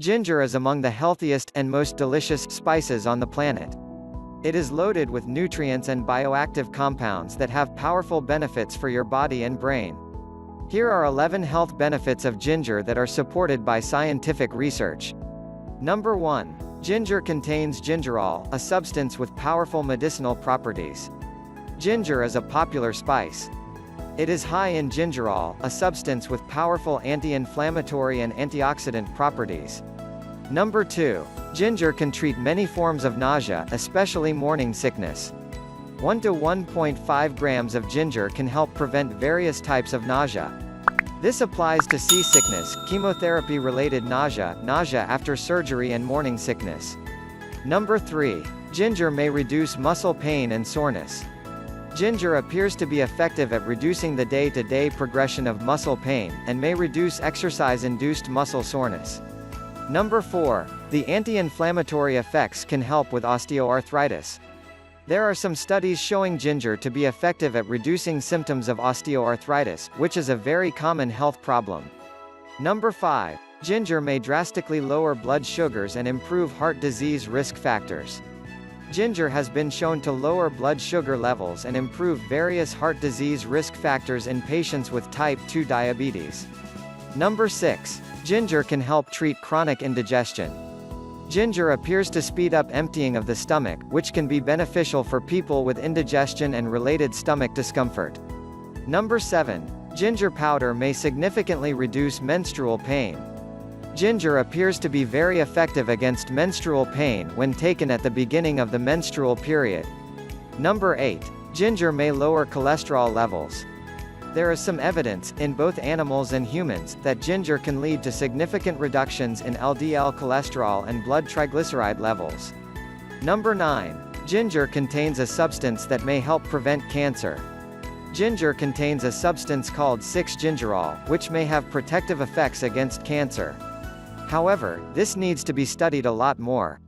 Ginger is among the healthiest and most delicious spices on the planet. It is loaded with nutrients and bioactive compounds that have powerful benefits for your body and brain. Here are 11 health benefits of ginger that are supported by scientific research. Number 1. Ginger contains gingerol, a substance with powerful medicinal properties. Ginger is a popular spice. It is high in gingerol, a substance with powerful anti-inflammatory and antioxidant properties. Number 2. Ginger can treat many forms of nausea, especially morning sickness. 1 to 1.5 grams of ginger can help prevent various types of nausea. This applies to seasickness, chemotherapy-related nausea, nausea after surgery and morning sickness. Number 3. Ginger may reduce muscle pain and soreness. Ginger appears to be effective at reducing the day-to-day progression of muscle pain, and may reduce exercise-induced muscle soreness. Number 4. The anti-inflammatory effects can help with osteoarthritis. There are some studies showing ginger to be effective at reducing symptoms of osteoarthritis, which is a very common health problem. Number 5. Ginger may drastically lower blood sugars and improve heart disease risk factors. Ginger has been shown to lower blood sugar levels and improve various heart disease risk factors in patients with type 2 diabetes. Number 6. Ginger can help treat chronic indigestion. Ginger appears to speed up emptying of the stomach, which can be beneficial for people with indigestion and related stomach discomfort. Number 7. Ginger powder may significantly reduce menstrual pain. Ginger appears to be very effective against menstrual pain when taken at the beginning of the menstrual period. Number 8. Ginger may lower cholesterol levels. There is some evidence, in both animals and humans, that ginger can lead to significant reductions in LDL cholesterol and blood triglyceride levels. Number 9. Ginger contains a substance that may help prevent cancer. Ginger contains a substance called 6-gingerol, which may have protective effects against cancer. However, this needs to be studied a lot more.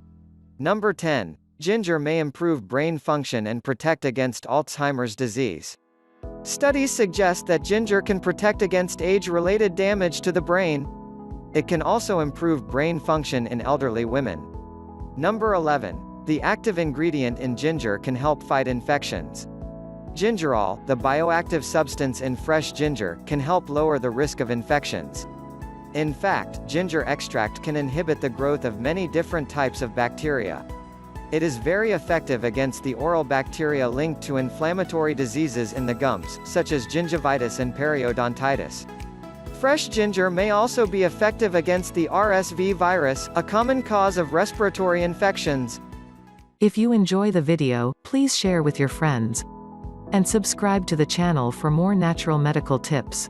Number 10. Ginger may improve brain function and protect against Alzheimer's disease. Studies suggest that ginger can protect against age-related damage to the brain. It can also improve brain function in elderly women. Number 11. The active ingredient in ginger can help fight infections. Gingerol, the bioactive substance in fresh ginger, can help lower the risk of infections. In fact, ginger extract can inhibit the growth of many different types of bacteria. It is very effective against the oral bacteria linked to inflammatory diseases in the gums, such as gingivitis and periodontitis. Fresh ginger may also be effective against the RSV virus, a common cause of respiratory infections. If you enjoy the video, please share with your friends. And subscribe to the channel for more natural medical tips.